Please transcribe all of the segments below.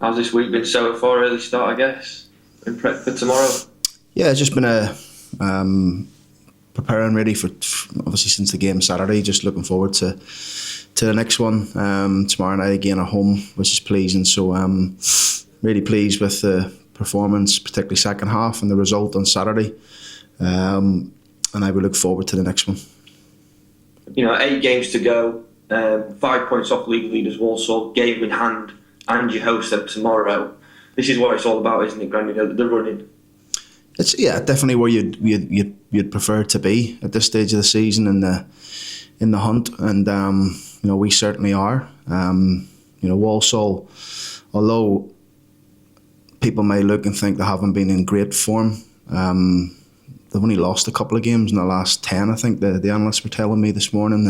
How's this week been so far? Early start, I guess, in prep for tomorrow. Yeah, it's just been a preparing ready for obviously since the game Saturday. Just looking forward to the next one tomorrow night again at home, which is pleasing. So really pleased with the performance, particularly second half, and the result on Saturday. And I will look forward to the next one. 8 games to go, 5 points off league leaders Walsall, game in hand, and you host them tomorrow. This is what it's all about, isn't it, Granny? The running. It's definitely where you'd prefer to be at this stage of the season in the hunt, and we certainly are. Walsall, although people may look and think they haven't been in great form, they've only lost a couple of games in the last 10. I think the analysts were telling me this morning,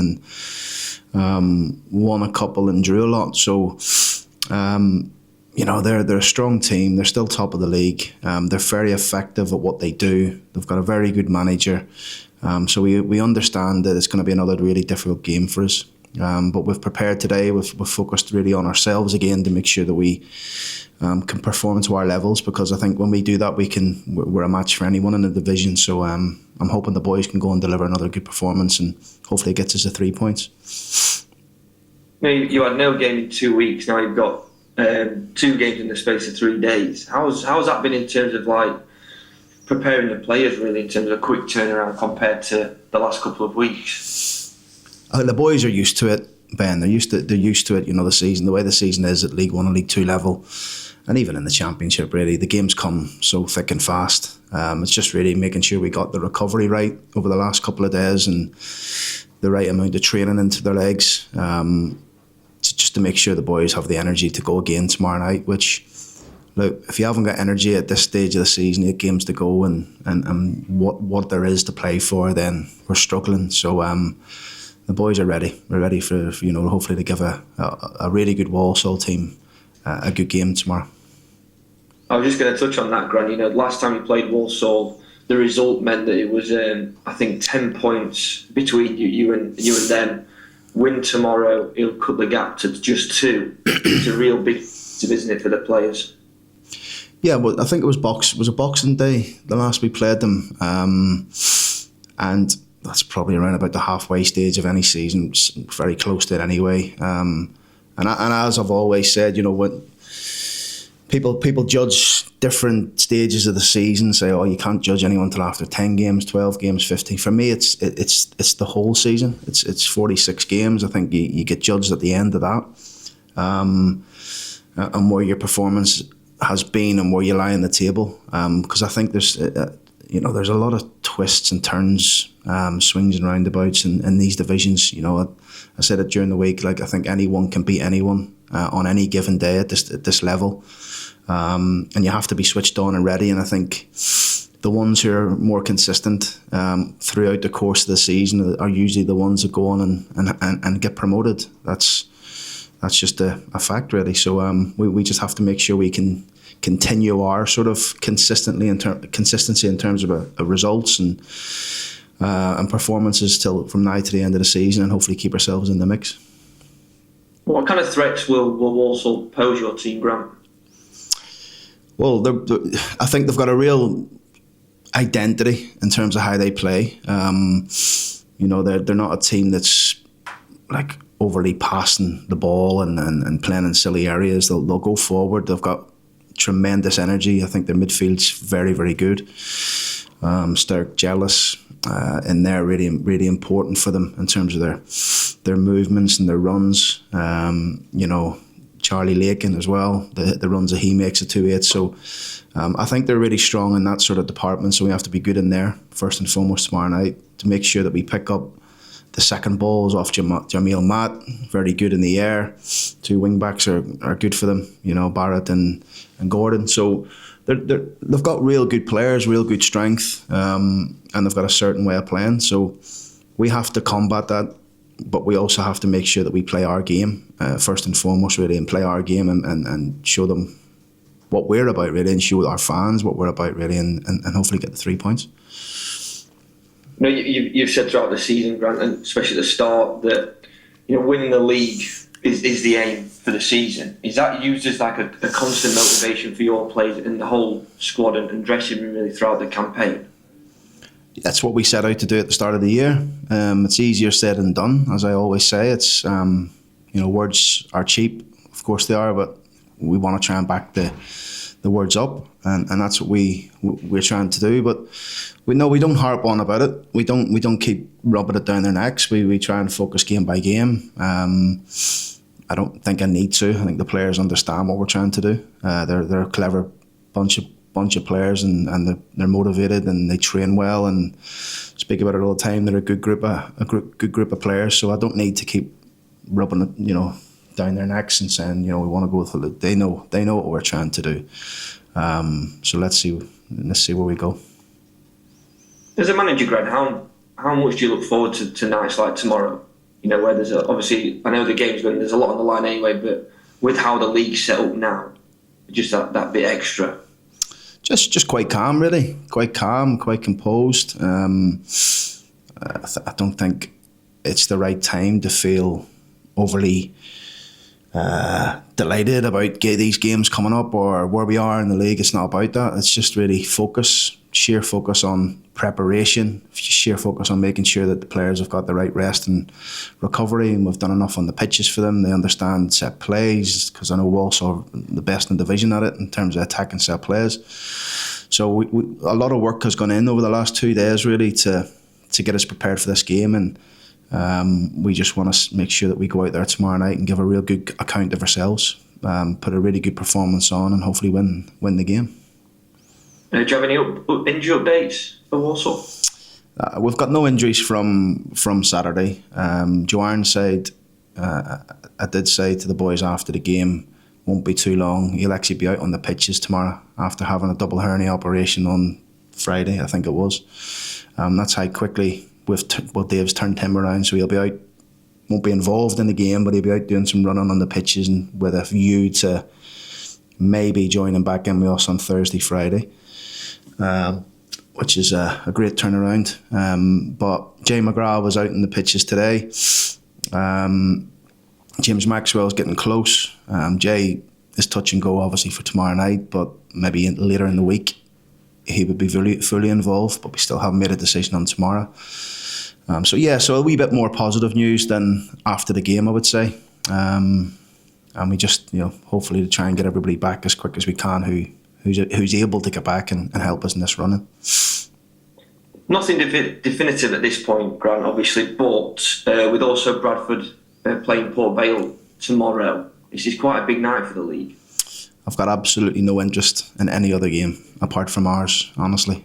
and won a couple and drew a lot. So. They're a strong team. They're still top of the league. They're very effective at what they do. They've got a very good manager. So we understand that it's going to be another really difficult game for us. But we've prepared today. We've focused really on ourselves again to make sure that we can perform to our levels, because I think when we do that, we're a match for anyone in the division. So I'm hoping the boys can go and deliver another good performance, and hopefully it gets us to 3 points. Now, you had no game in 2 weeks. Now you've got 2 games in the space of 3 days. How's that been in terms of preparing the players, really, in terms of a quick turnaround compared to the last couple of weeks? The boys are used to it, Ben. They're used to it. The season, the way the season is at League 1 and League 2 level, and even in the Championship, really, the games come so thick and fast. It's just really making sure we got the recovery right over the last couple of days and the right amount of training into their legs. Just to make sure the boys have the energy to go again tomorrow night, which, look, if you haven't got energy at this stage of the season, 8 games to go and what there is to play for, then we're struggling. So the boys are ready. We're ready for hopefully to give a really good Walsall team a good game tomorrow. I was just going to touch on that, Gran. Last time you played Walsall, the result meant that it was I think 10 points between you and them. Win tomorrow, he'll cut the gap to just 2. It's a real big tip, isn't it, for the players? Yeah, well, I think it was a Boxing Day the last we played them, and that's probably around about the halfway stage of any season. It's very close to it anyway. And as I've always said, when people judge different stages of the season, say, oh, you can't judge anyone till after 10 games, 12 games, 15. For me, it's the whole season. It's 46 games. I think you get judged at the end of that, and where your performance has been and where you lie on the table. Because I think there's a lot of twists and turns, swings and roundabouts in these divisions. I said it during the week. I think anyone can beat anyone on any given day at this level. And you have to be switched on and ready. And I think the ones who are more consistent throughout the course of the season are usually the ones that go on and get promoted. That's just a fact, really. So we just have to make sure we can continue our sort of consistency in terms of results and performances from now to the end of the season, and hopefully keep ourselves in the mix. What kind of threats will Walsall pose your team, Grant? Well, I think they've got a real identity in terms of how they play. They're not a team that's overly passing the ball and playing in silly areas. They'll go forward. They've got tremendous energy. I think their midfield's very, very good. Sturk, Jealous in there, really, really important for them in terms of their movements and their runs. Charlie Lakin as well, the runs that he makes at 2-8. So I think they're really strong in that sort of department. So we have to be good in there first and foremost tomorrow night to make sure that we pick up the second balls off Jamil Matt. Very good in the air. 2 wing backs are good for them. Barrett and Gordon. So they've got real good players, real good strength, and they've got a certain way of playing. So we have to combat that. But we also have to make sure that we play our game first and foremost, really, and play our game and show them what we're about, really, and show our fans what we're about, really, and hopefully get the 3 points. You've said throughout the season, Grant, and especially at the start, that winning the league is the aim for the season. Is that used as like a constant motivation for your players and the whole squad and dressing room really throughout the campaign? That's what we set out to do at the start of the year. It's easier said than done, as I always say. It's words are cheap, of course they are, but we want to try and back the words up, and that's what we're trying to do. But we don't harp on about it. We don't keep rubbing it down their necks. We try and focus game by game. I don't think I need to. I think the players understand what we're trying to do. They're a clever bunch of players, and they're motivated and they train well and speak about it all the time. They're a good group of players. So I don't need to keep rubbing it, down their necks and saying, we want to go with it. They know what we're trying to do. So let's see where we go. As a manager, Grant, how much do you look forward to nights like tomorrow? Where there's obviously, I know the game's going, there's a lot on the line anyway, but with how the league's set up now, just that bit extra. Just quite calm, really. Quite calm, quite composed. I don't think it's the right time to feel overly delighted about these games coming up or where we are in the league. It's not about that. It's just really sheer focus on preparation, sheer focus on making sure that the players have got the right rest and recovery, and we've done enough on the pitches for them. They understand set plays, because I know Walsall are the best in the division at it in terms of attacking set plays. So a lot of work has gone in over the last 2 days really to get us prepared for this game, and we just want to make sure that we go out there tomorrow night and give a real good account of ourselves, put a really good performance on, and hopefully win the game. Do you have any injury updates for Walsall? We've got no injuries from Saturday. Joanne said, I did say to the boys after the game, won't be too long. He'll actually be out on the pitches tomorrow after having a double hernia operation on Friday, I think it was. That's how quickly Dave's turned him around, so he'll be out. Won't be involved in the game, but he'll be out doing some running on the pitches and with a view to maybe joining back in with us on Thursday, Friday. Which is a great turnaround. But Jay McGrath was out in the pitches today. James Maxwell's getting close. Jay is touch and go obviously for tomorrow night, but maybe later in the week he would be fully involved, but we still haven't made a decision on tomorrow. So a wee bit more positive news than after the game, I would say. And we just, hopefully to try and get everybody back as quick as we can who's able to get back and help us in this running. Nothing definitive at this point, Grant, obviously, but with also Bradford playing Port Vale tomorrow, this is quite a big night for the league. I've got absolutely no interest in any other game apart from ours, honestly.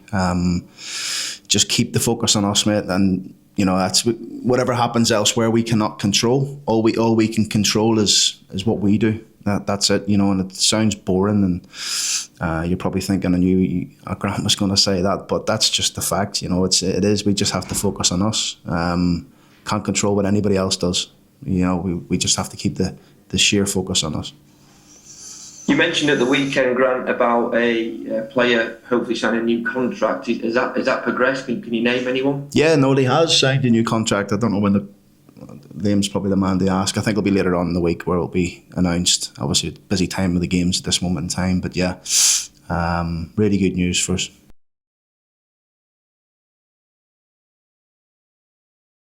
Just keep the focus on us, mate, and that's whatever happens elsewhere we cannot control. All we can control is what we do. That's it, and it sounds boring, and you're probably thinking I knew Grant was going to say that, but that's just the fact. It is. We just have to focus on us. Can't control what anybody else does. We just have to keep the sheer focus on us. You mentioned at the weekend, Grant, about a player hopefully signing a new contract. Has that progressed? Can you name anyone? Yeah, no, he has signed a new contract. I don't know when Liam's probably the man to ask. I think it'll be later on in the week where it'll be announced. Obviously, busy time of the games at this moment in time, but yeah, really good news for us.